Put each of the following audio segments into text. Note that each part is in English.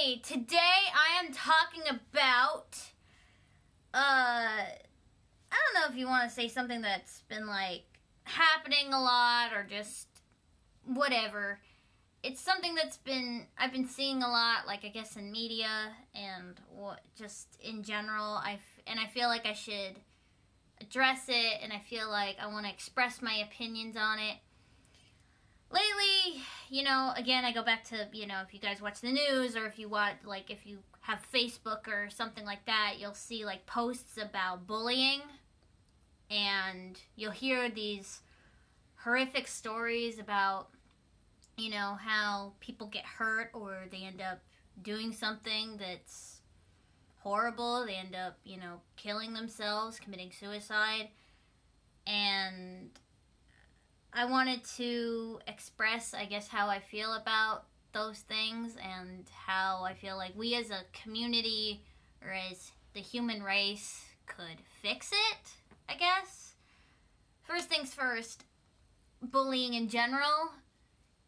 me. Today I am talking about, I don't know if you want to say something that's been, like, happening a lot or just whatever. It's something that's I've been seeing a lot, like, I guess in media and just in general. I feel like I should address it, and I feel like I want to express my opinions on it. Lately, again, I go back to, if you guys watch the news or if you watch, like, if you have Facebook or something like that, you'll see, like, posts about bullying, and you'll hear these horrific stories about, how people get hurt or they end up doing something that's horrible. They end up, killing themselves, committing suicide, and I wanted to express, I guess, how I feel about those things and how I feel like we as a community or as the human race could fix it, I guess. First things first, bullying in general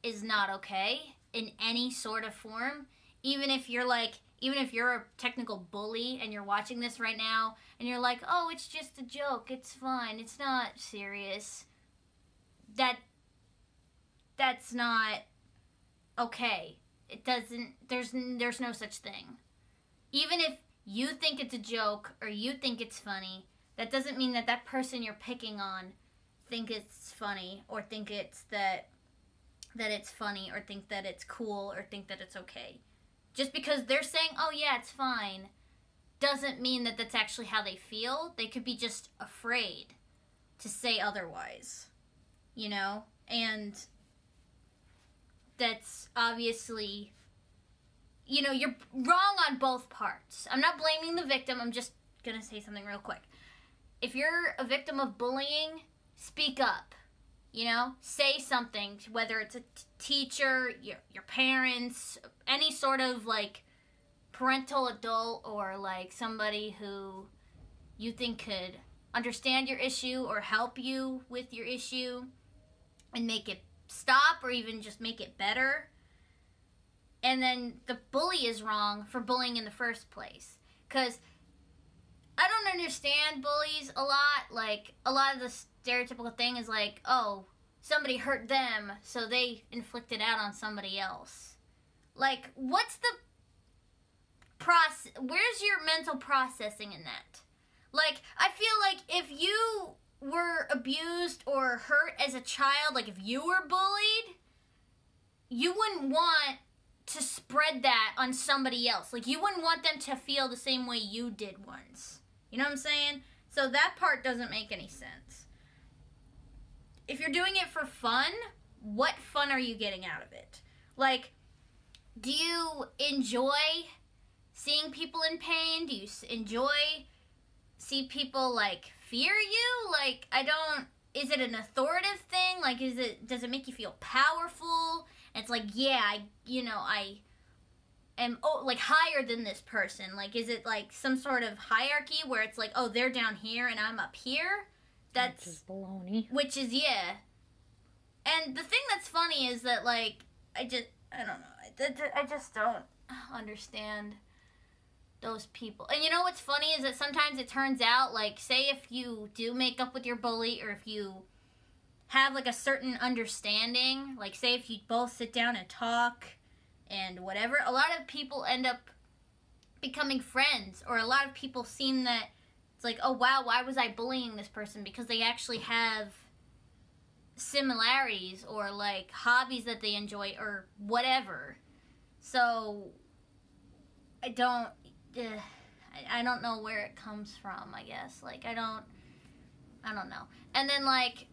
is not okay in any sort of form. Even if you're a technical bully and you're watching this right now and you're like, oh, it's just a joke, it's fine, it's not serious. That's not okay. It doesn't, there's no such thing. Even if you think it's a joke or you think it's funny, that doesn't mean that person you're picking on think it's funny or think it's that it's funny or think that it's cool or think that it's okay. Just because they're saying, oh yeah, it's fine, doesn't mean that that's actually how they feel. They could be just afraid to say otherwise. And that's obviously, you're wrong on both parts. I'm not blaming the victim. I'm just going to say something real quick. If you're a victim of bullying, speak up. Say something, whether it's a teacher, your parents, any sort of, like, parental adult or, like, somebody who you think could understand your issue or help you with your issue and make it stop or even just make it better. And then the bully is wrong for bullying in the first place. Because I don't understand bullies a lot. Like, a lot of the stereotypical thing is like, oh, somebody hurt them, so they inflicted out on somebody else. Like, what's the process? Where's your mental processing in that? Like, I feel like if you were abused or hurt as a child, like if you were bullied, you wouldn't want to spread that on somebody else. Like, you wouldn't want them to feel the same way you did once. You know what I'm saying? So that part doesn't make any sense. If you're doing it for fun, what fun are you getting out of it? Like, do you enjoy seeing people in pain? Do you enjoy see people, like, fear you? Like, is it an authoritative thing? Like, does it make you feel powerful? And it's like, yeah, I am, like, higher than this person. Like, is it, like, some sort of hierarchy where it's like, oh, they're down here and I'm up here? Which is baloney. Which is, yeah. And the thing that's funny is that, like, I don't know. I just don't understand those people. And what's funny is that sometimes it turns out, like, say if you do make up with your bully or if you have, like, a certain understanding, like, say if you both sit down and talk and whatever, a lot of people end up becoming friends, or a lot of people seem that it's like, oh wow, why was I bullying this person? Because they actually have similarities or, like, hobbies that they enjoy or whatever. So I don't know where it comes from, I guess. Like, I don't know. And then, like,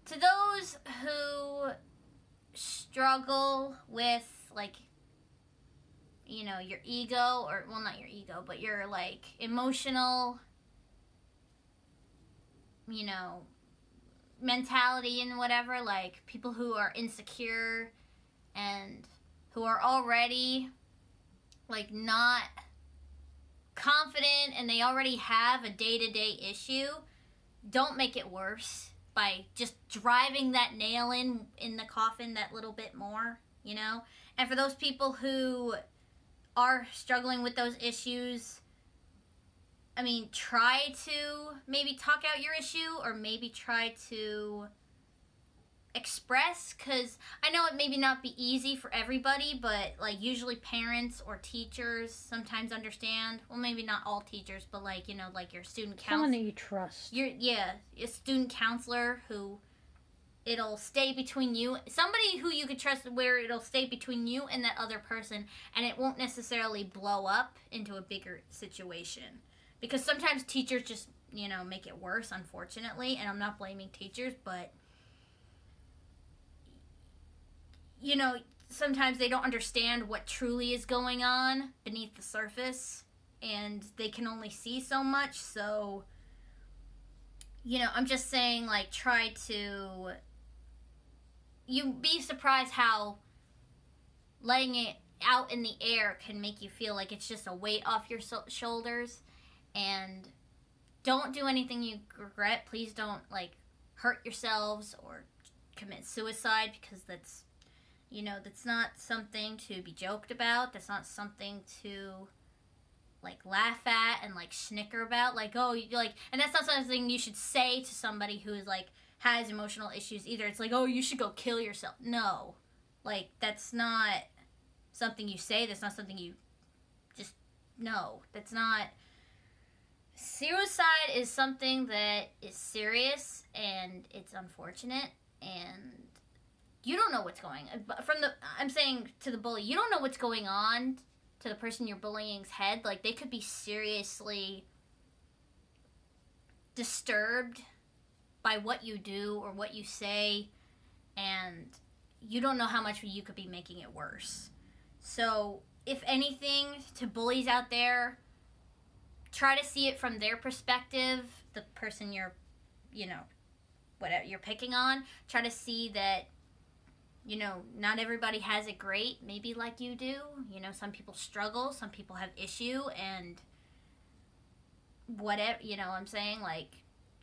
to those who struggle with, like, your ego, or, well, not your ego, but your, like, emotional, mentality and whatever, like, people who are insecure and who are already, like, not confident and they already have a day-to-day issue, don't make it worse. by just driving that nail in the coffin that little bit more, you know? And for those people who are struggling with those issues, I mean, try to maybe talk out your issue, or maybe try to express, because I know it maybe not be easy for everybody, but like usually parents or teachers sometimes understand. Well, maybe not all teachers, but like, you know, like your student counselor. Someone that you trust. A student counselor who it'll stay between you. Somebody who you could trust, where it'll stay between you and that other person, and it won't necessarily blow up into a bigger situation. Because sometimes teachers just, you know, make it worse, unfortunately, and I'm not blaming teachers, but you know, sometimes they don't understand what truly is going on beneath the surface, and they can only see so much. So, you know, I'm just saying, like, try to, you'd be surprised how letting it out in the air can make you feel like it's just a weight off your shoulders. And don't do anything you regret. Please don't, like, hurt yourselves or commit suicide, because that's, you know, that's not something to be joked about. That's not something to, like, laugh at and, like, snicker about. Like, oh, you like, and that's not something you should say to somebody who is, like, has emotional issues either. It's like, oh, you should go kill yourself. No. Like, that's not something you say. That's not something you just, no. That's not. Suicide is something that is serious, and it's unfortunate, and you don't know what's going on. I'm saying to the bully, you don't know what's going on to the person you're bullying's head. Like, they could be seriously disturbed by what you do or what you say, and you don't know how much you could be making it worse. So, if anything, to bullies out there, try to see it from their perspective, the person you're, you know, whatever you're picking on. Try to see that, you know, not everybody has it great, maybe like you do. You know, some people struggle, some people have issue, and whatever, you know what I'm saying? Like,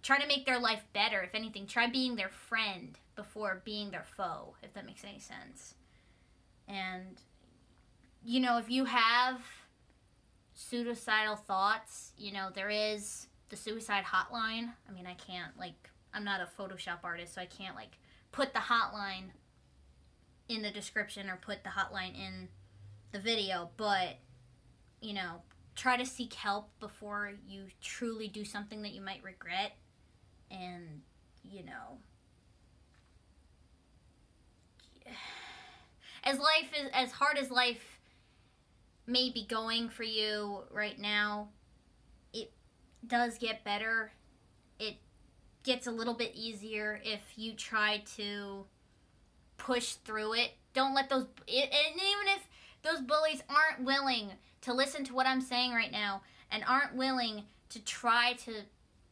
try to make their life better. If anything, try being their friend before being their foe, if that makes any sense. And, you know, if you have suicidal thoughts, you know, there is the suicide hotline. I mean, I can't, like, I'm not a Photoshop artist, so I can't, like, put the hotline in the description or put the hotline in the video, but, you know, try to seek help before you truly do something that you might regret. And, you know, as hard as life may be going for you right now, it does get better. It gets a little bit easier if you try to push through it. Don't let and even if those bullies aren't willing to listen to what I'm saying right now and aren't willing to try to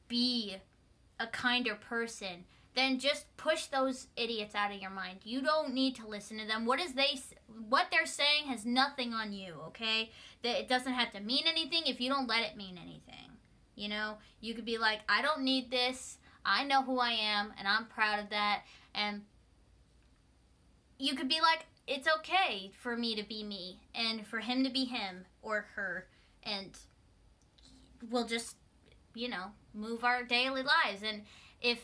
be a kinder person, then just push those idiots out of your mind. You don't need to listen to them. What they're saying has nothing on you, okay? That it doesn't have to mean anything if you don't let it mean anything. You know, you could be like, I don't need this. I know who I am, and I'm proud of that. And you could be like, it's okay for me to be me, and for him to be him or her, and we'll just, you know, move our daily lives. And if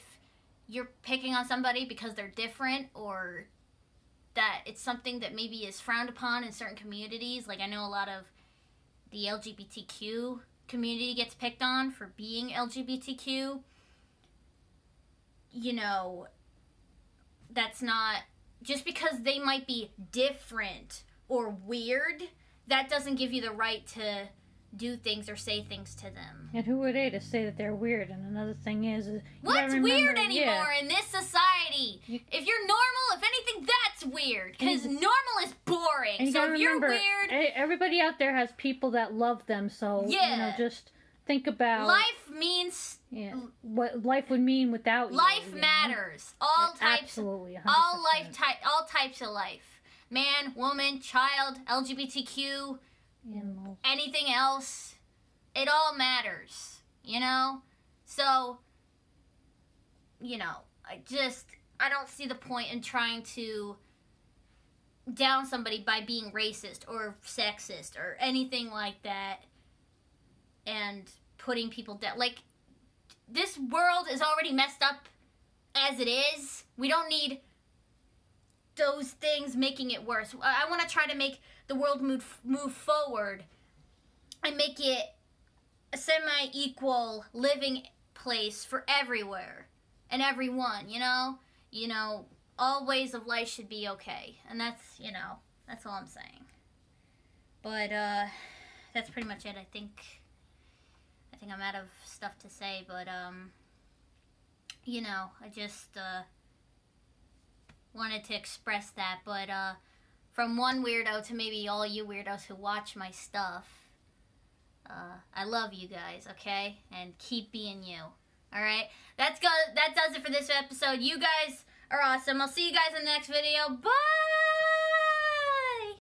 you're picking on somebody because they're different, or that it's something that maybe is frowned upon in certain communities, like I know a lot of the LGBTQ community gets picked on for being LGBTQ, you know, that's not, just because they might be different or weird, that doesn't give you the right to do things or say things to them. And who are they to say that they're weird? And another thing is what's weird anymore in this society? If you're normal, if anything, that's weird. Because normal is boring. So if you're weird, everybody out there has people that love them. So you know, just think about life means what life would mean without you. Life matters. All types. Absolutely. 100%. All types of life. Man, woman, child, LGBTQ. Animals. Anything else, it all matters, you know? So, you know, I don't see the point in trying to down somebody by being racist or sexist or anything like that and putting people down. Like, this world is already messed up as it is. We don't need those things making it worse. I want to try to make the world move forward and make it a semi-equal living place for everywhere and everyone, you know? You know, all ways of life should be okay. And that's, you know, that's all I'm saying. But, that's pretty much it. I think I'm out of stuff to say, but, you know, I just, wanted to express that. But, from one weirdo to maybe all you weirdos who watch my stuff, I love you guys, okay? And keep being you. Alright? That does it for this episode. You guys are awesome. I'll see you guys in the next video. Bye!